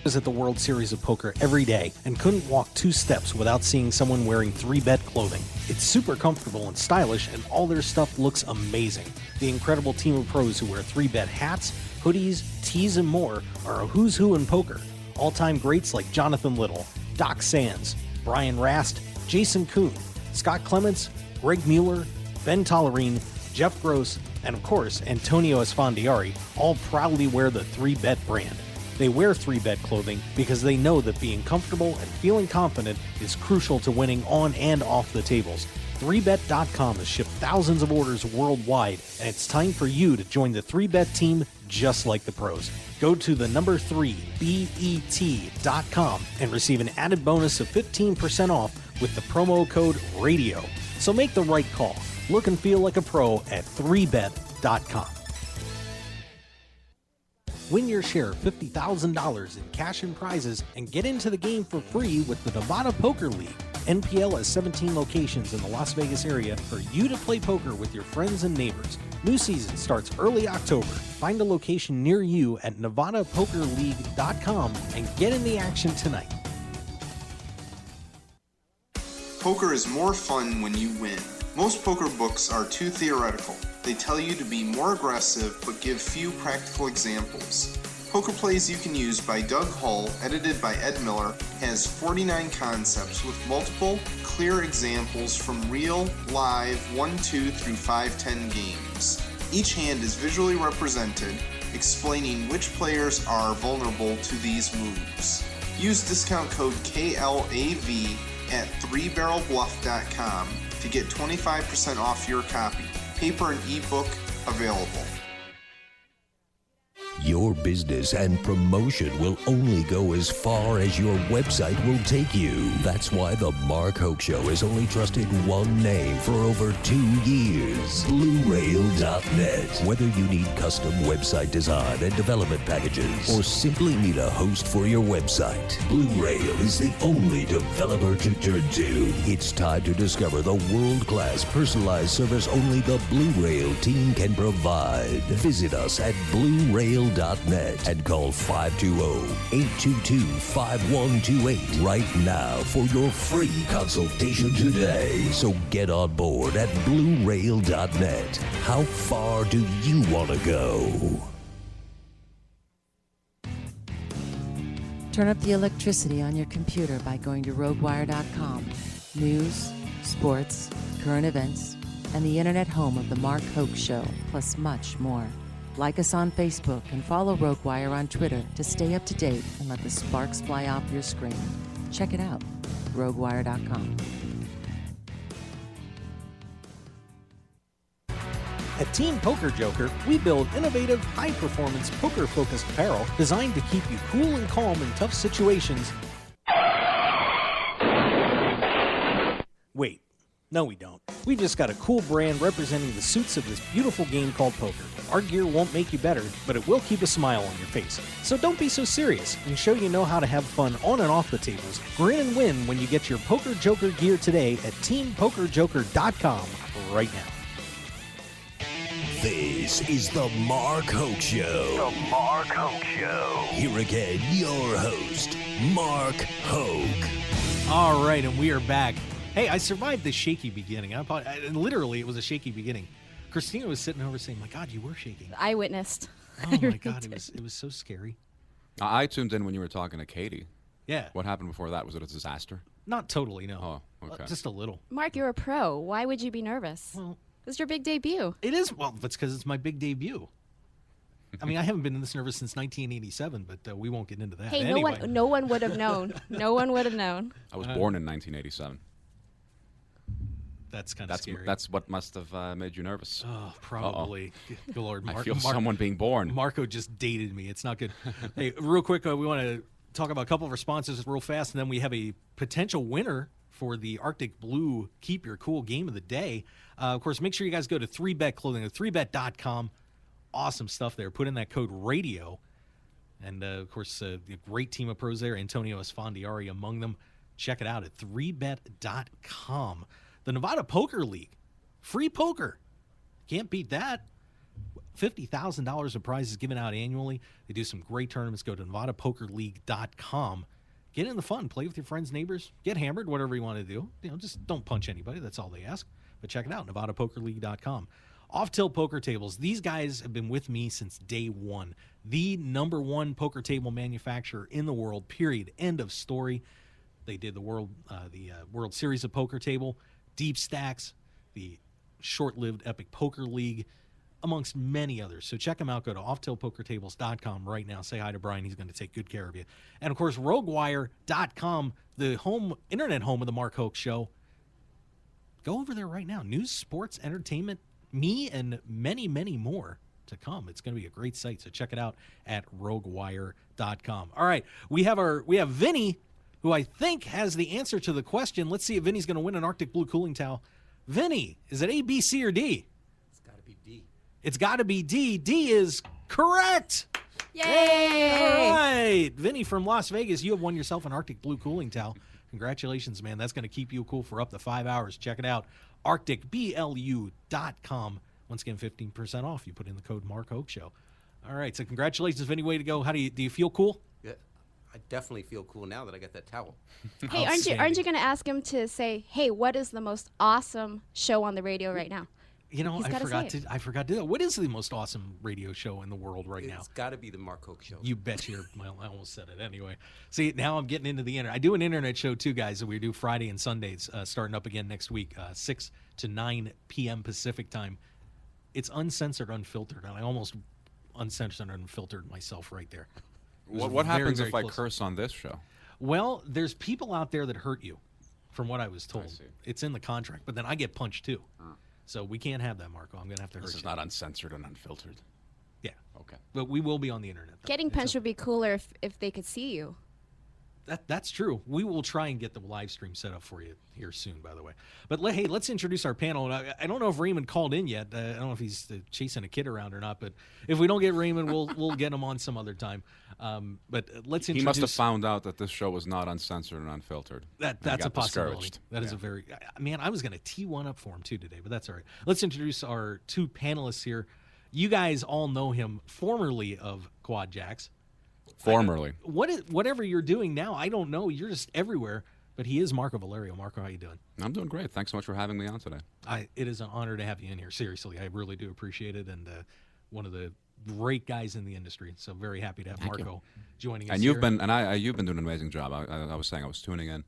At the World Series of Poker every day and couldn't walk 2 steps without seeing someone wearing 3Bet clothing. It's super comfortable and stylish, and all their stuff looks amazing. The incredible team of pros who wear 3Bet hats, hoodies, tees, and more are a who's who in poker. All-time greats like Jonathan Little, Doc Sands, Brian Rast, Jason Kuhn, Scott Clements, Greg Mueller, Ben Tollerine, Jeff Gross, and of course Antonio Esfandiari all proudly wear the 3Bet brand. They wear 3Bet clothing because they know that being comfortable and feeling confident is crucial to winning on and off the tables. 3Bet.com has shipped thousands of orders worldwide, and it's time for you to join the 3Bet team just like the pros. Go to the number 3bet.com and receive an added bonus of 15% off with the promo code RADIO. So make the right call. Look and feel like a pro at 3bet.com. Win your share of $50,000 in cash and prizes and get into the game for free with the Nevada Poker League. NPL has 17 locations in the Las Vegas area for you to play poker with your friends and neighbors. New season starts early October. Find a location near you at NevadaPokerLeague.com and get in the action tonight. Poker is more fun when you win. Most poker books are too theoretical. They tell you to be more aggressive, but give few practical examples. Poker Plays You Can Use by Doug Hull, edited by Ed Miller, has 49 concepts with multiple, clear examples from real, live, 1-2 through 5-10 games. Each hand is visually represented, explaining which players are vulnerable to these moves. Use discount code KLAV at 3barrelbluff.com to get 25% off your copy. Paper and ebook available. Your business and promotion will only go as far as your website will take you. That's why the Mark Hoke Show has only trusted one name for over 2 years, BlueRail.net. Whether you need custom website design and development packages or simply need a host for your website, Blue Rail is the only developer to turn to. It's time to discover the world-class personalized service only the Blue Rail team can provide. Visit us at BlueRail.net and call 520-822-5128 right now for your free consultation today. So get on board at BlueRail.net. How far do you want to go? Turn up the electricity on your computer by going to RogueWire.com. News, sports, current events, and the internet home of the Mark Hoke Show, plus much more. Like us on Facebook and follow RogueWire on Twitter to stay up to date and let the sparks fly off your screen. Check it out, RogueWire.com. At Team Poker Joker, we build innovative, high-performance, poker-focused apparel designed to keep you cool and calm in tough situations. Wait. No, we don't. We just got a cool brand representing the suits of this beautiful game called poker. Our gear won't make you better, but it will keep a smile on your face. So don't be so serious and show you know how to have fun on and off the tables. Grin and win when you get your Poker Joker gear today at TeamPokerJoker.com right now. This is the Mark Hoke Show. The Mark Hoke Show. Here again, your host, Mark Hoke. All right, and we are back. Hey, I survived the shaky beginning. Literally, it was a shaky beginning. Christina was sitting over saying, "My God, you were shaking." I witnessed. Oh my God, it was so scary. I tuned in when you were talking to Katie. Yeah. What happened before that? Was it a disaster? Not totally, no. Oh, okay. Just a little. Mark, you're a pro. Why would you be nervous? Well, it's your big debut. It is. Well, that's because it's my big debut. I mean, I haven't been this nervous since 1987, but we won't get into that. Hey, anyway. no one would have known. No one would have known. I was born in 1987. That's kind of scary. That's what must have made you nervous. Oh, probably. Good Lord, I feel someone being born. Marco just dated me. It's not good. Hey, real quick, we want to talk about a couple of responses real fast, and then we have a potential winner for the Arctic Blue Keep Your Cool Game of the Day. Of course, make sure you guys go to 3Bet Clothing at 3bet.com. Awesome stuff there. Put in that code RADIO. And, of course, a great team of pros there, Antonio Esfandiari among them. Check it out at 3bet.com. The Nevada Poker League. Free poker. Can't beat that. $50,000 of prizes given out annually. They do some great tournaments. Go to NevadaPokerLeague.com. Get in the fun. Play with your friends, neighbors. Get hammered, whatever you want to do. Just don't punch anybody. That's all they ask. But check it out, NevadaPokerLeague.com. Off-Tilt Poker Tables. These guys have been with me since day one. The #1 poker table manufacturer in the world, period. End of story. They did the World Series of Poker Table, Deep Stacks, the short-lived Epic Poker League, amongst many others. So check them out. Go to offtiltpokertables.com right now. Say hi to Brian. He's going to take good care of you. And, of course, RogueWire.com, the internet home of the Mark Hoke Show. Go over there right now. News, sports, entertainment, me, and many, many more to come. It's going to be a great site. So check it out at RogueWire.com. All right. We have Vinny, who I think has the answer to the question. Let's see if Vinny's going to win an Arctic Blue cooling towel. Vinny, is it A, B, C, or D? It's got to be D. It's got to be D. D is correct. Yay! All right. Vinny from Las Vegas, you have won yourself an Arctic Blue cooling towel. Congratulations, man. That's going to keep you cool for up to 5 hours. Check it out. ArcticBLU.com. Once again, 15% off. You put in the code Mark Hoke Show. All right. So congratulations, Vinny. Way to go. Do you feel cool? Yeah, I definitely feel cool now that I got that towel. Hey, aren't you going to ask him to say, hey, what is the most awesome show on the radio right now? You know, He's I gotta forgot say to do that. What is the most awesome radio show in the world right now? It's got to be the Mark Hoke Show. You bet well, I almost said it anyway. See, now I'm getting into the internet. I do an internet show too, guys, that we do Friday and Sundays, starting up again next week, 6 to 9 p.m. Pacific time. It's uncensored, unfiltered, and I almost uncensored and unfiltered myself right there. What happens very if I close. curse on this show? Well, there's people out there that hurt you, from what I was told. see. It's in the contract, but then I get punched too. So we can't have that, Marco. I'm going to have to hurt This you. is not uncensored and unfiltered. Yeah. Okay. But we will be on the internet, though. Getting punched would be cooler if they could see you. That's true. We will try and get the live stream set up for you here soon, by the way. But hey, let's introduce our panel. I don't know if Raymond called in yet. I don't know if he's chasing a kid around or not. But if we don't get Raymond, we'll get him on some other time. But let's introduce. He must have found out that this show was not uncensored and unfiltered. That's a possibility. Discouraged. That is a very man. I was going to tee one up for him too today, but that's all right. Let's introduce our two panelists here. You guys all know him formerly of Quad Jacks. Formerly. Whatever you're doing now, I don't know. You're just everywhere. But he is Marco Valerio. Marco, how you doing? I'm doing great. Thanks so much for having me on today. It is an honor to have you in here. Seriously, I really do appreciate it. And one of the great guys in the industry. So very happy to have Marco joining us. And here. you've been doing an amazing job. I was saying I was tuning in,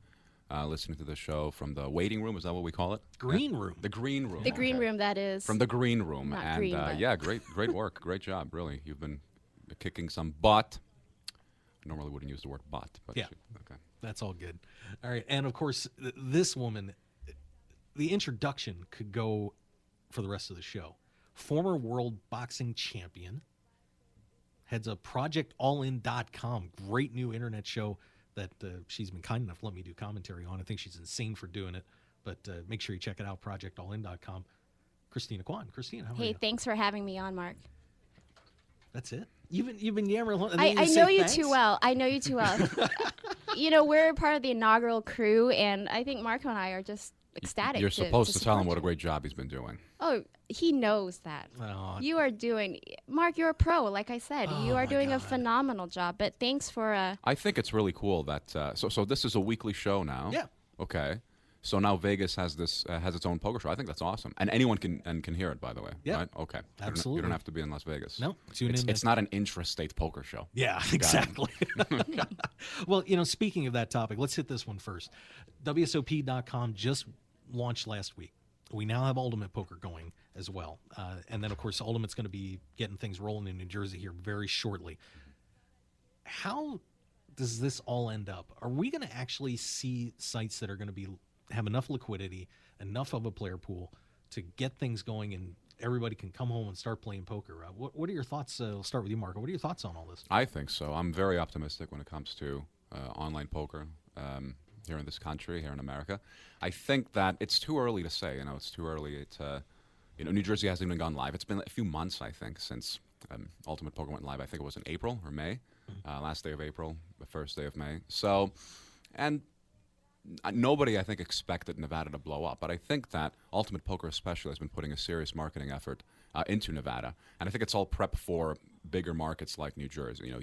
listening to the show from the waiting room. Is that what we call it? Green room. The green room. The green room, that is. From the green room. Not and green, but- yeah, great work, great job. Really, you've been kicking some butt. I normally wouldn't use the word butt, but yeah, okay. That's all good. All right, and of course, this woman, the introduction could go for the rest of the show. Former world boxing champion, heads up ProjectAllIn.com, great new internet show that she's been kind enough to let me do commentary on. I think she's insane for doing it, but make sure you check it out, ProjectAllIn.com. Christina Kwan. Christina, how are you? Hey, thanks for having me on, Mark. That's it? You've been yammering. I know you too well. I know you too well. You know, we're part of the inaugural crew, and I think Marco and I are just ecstatic. You're supposed to tell him support what a you. great job he's been doing. Oh, he knows that. Oh, You are doing, Mark, you're a pro, like I said. You are my doing a God. phenomenal job, but thanks for I think it's really cool that so this is a weekly show now. Yeah. Okay. So now Vegas has this has its own poker show. I think that's awesome, and anyone can hear it. By the way, Yeah. right? Okay, Absolutely. You don't have to be in Las Vegas. No, tune in. It's not an intrastate poker show. Yeah, exactly. Well, speaking of that topic, let's hit this one first. WSOP.com just launched last week. We now have Ultimate Poker going as well. And then, of course, Ultimate's going to be getting things rolling in New Jersey here very shortly. How does this all end up? Are we going to actually see sites that are going to have enough liquidity, enough of a player pool to get things going and everybody can come home and start playing poker? What are your thoughts? We'll start with you, Marco. What are your thoughts on all this? I think so. I'm very optimistic when it comes to online poker here in this country, here in America. I think that it's too early to say. It's too early to, New Jersey hasn't even gone live. It's been a few months, I think, since Ultimate Poker went live. I think it was in April or May. last day of April, the first day of May. So, and nobody, I think, expected Nevada to blow up. But I think that Ultimate Poker especially has been putting a serious marketing effort into Nevada. And I think it's all prep for bigger markets like New Jersey. You know,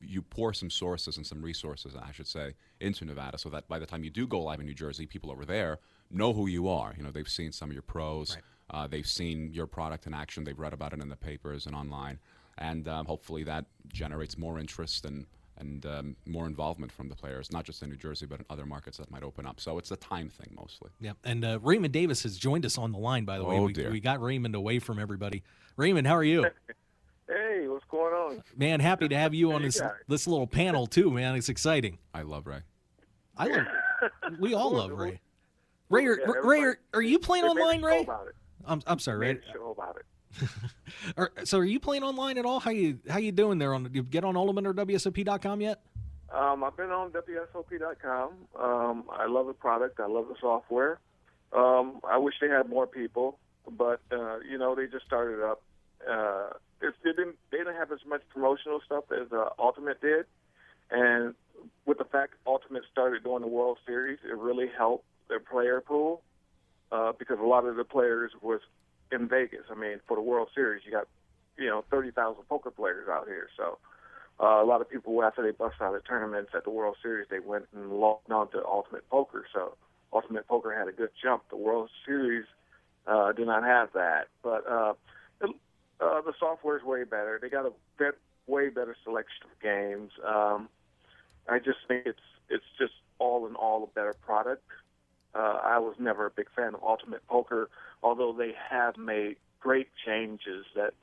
you pour some sources and some resources, I should say, into Nevada so that by the time you do go live in New Jersey, people over there know who you are. You know, they've seen some of your pros. Right. They've seen your product in action. They've read about it in the papers and online. And hopefully that generates more interest and more involvement from the players, not just in New Jersey, but in other markets that might open up. So it's a time thing mostly. Yeah, and Raymond Davis has joined us on the line, by the way. We got Raymond away from everybody. Raymond, how are you? Hey, what's going on? Man, happy to have you on this little panel, too, man. It's exciting. I love Ray. We all love Ray. Ray, are you playing online, Ray? I'm sorry, Ray. Show about it. So are you playing online at all? How you doing there? You get on Ultimate or WSOP.com yet? I've been on WSOP.com. I love the product. I love the software. I wish they had more people, but they just started up. They didn't have as much promotional stuff as Ultimate did, and with the fact Ultimate started doing the World Series, it really helped their player pool because a lot of the players was in Vegas. I mean, for the World Series, you got 30,000 poker players out here, so a lot of people, after they bust out of tournaments at the World Series, they went and logged on to Ultimate Poker. So Ultimate Poker had a good jump. The World Series did not have that, but the software is way better. They got a way better selection of games. I just think it's just all in all a better product. I was never a big fan of Ultimate Poker, although they have made great changes that,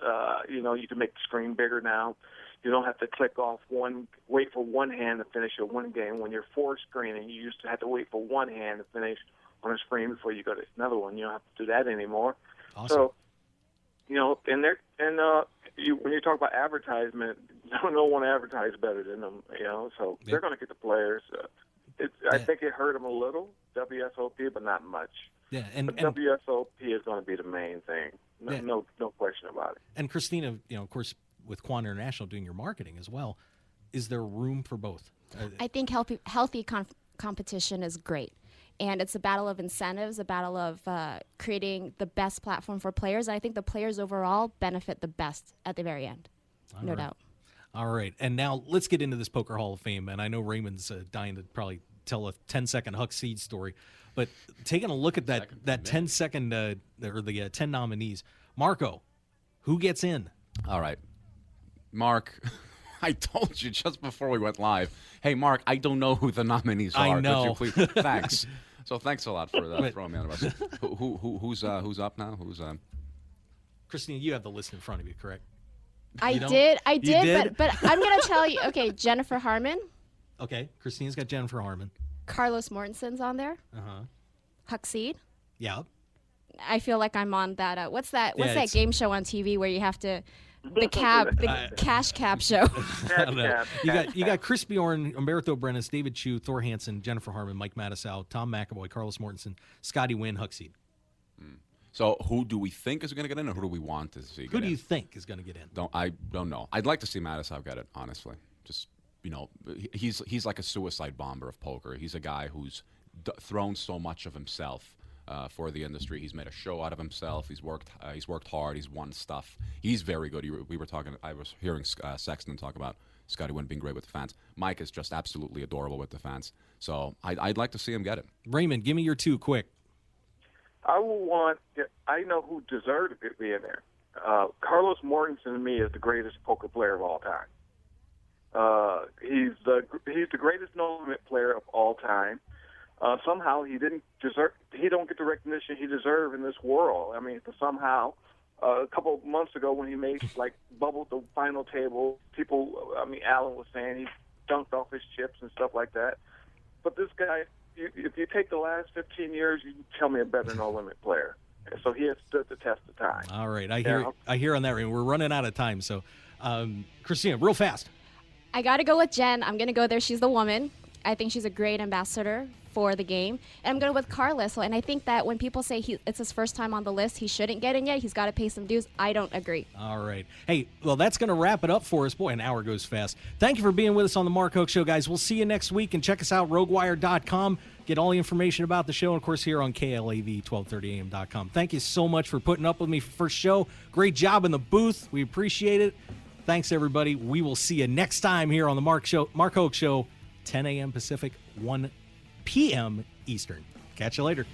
you can make the screen bigger now. You don't have to wait for one hand to finish your one game. When you're four screening, you used to have to wait for one hand to finish on a screen before you go to another one. You don't have to do that anymore. Awesome. So, when you talk about advertisement, no one advertise better than them, so they're going to get the players. I think it hurt them a little, WSOP, but not much. Yeah, but WSOP is going to be the main thing. No question about it. And Christina, of course, with Kwan International doing your marketing as well, is there room for both? I think healthy competition is great. And it's a battle of incentives, a battle of creating the best platform for players. And I think the players overall benefit the best at the very end, no doubt. All right. And now let's get into this Poker Hall of Fame. And I know Raymond's dying to probably tell a 10-second Huck Seed story. But taking a look at that 10-second or the 10 nominees, Marco, who gets in? All right. Mark, I told you just before we went live, hey, Mark, I don't know who the nominees are. I know. Could you please? Thanks. So thanks a lot for throwing me under the bus. Who's up now? Christina, you have the list in front of you, correct? I did, but I'm going to tell you. Okay, Jennifer Harmon. Okay, Christina's got Jennifer Harmon. Carlos Mortensen's on there. Uh-huh. Huck Seed. Yeah. I feel like I'm on that. What's that game show on TV where you have to the cash cab show? You got Chris Bjorn, Umberto Brenes, David Chu, Thor Hansen, Jennifer Harmon, Mike Mattisau, Tom McAvoy, Carlos Mortensen, Scotty Wynn, Huck Seed. So who do we think is going to get in, or who do we want to see? Who do you think is going to get in? I don't know. I'd like to see Mattisau get it, honestly. Just he's like a suicide bomber of poker. He's a guy who's thrown so much of himself for the industry. He's made a show out of himself. He's worked hard. He's won stuff. He's very good. We were talking. I was hearing Sexton talk about Scotty Wynn being great with the fans. Mike is just absolutely adorable with the fans. So I'd like to see him get it. Raymond, give me your two quick. I know who deserved to be in there. Carlos Mortensen to me is the greatest poker player of all time. He's the greatest no-limit player of all time. Somehow he don't get the recognition he deserved in this world. I mean, somehow a couple of months ago when he made bubbled the final table, Alan was saying he dunked off his chips and stuff like that. But this guy, if you take the last 15 years, you can tell me a better no-limit player. And so he has stood the test of time. All right, I hear on that, Raymond. We're running out of time, so Christina, real fast. I got to go with Jen. I'm going to go there. She's the woman. I think she's a great ambassador for the game. And I'm going with Carlos. And I think that when people say it's his first time on the list, he shouldn't get in yet. He's got to pay some dues. I don't agree. All right. Hey, well, that's going to wrap it up for us. Boy, an hour goes fast. Thank you for being with us on the Mark Hoke Show, guys. We'll see you next week, and check us out, RogueWire.com. Get all the information about the show, and, of course, here on KLAV 1230am.com. Thank you so much for putting up with me for first show. Great job in the booth. We appreciate it. Thanks, everybody. We will see you next time here on the Mark Hoke Show, 10 a.m. Pacific, 1 p.m. Eastern. Catch you later.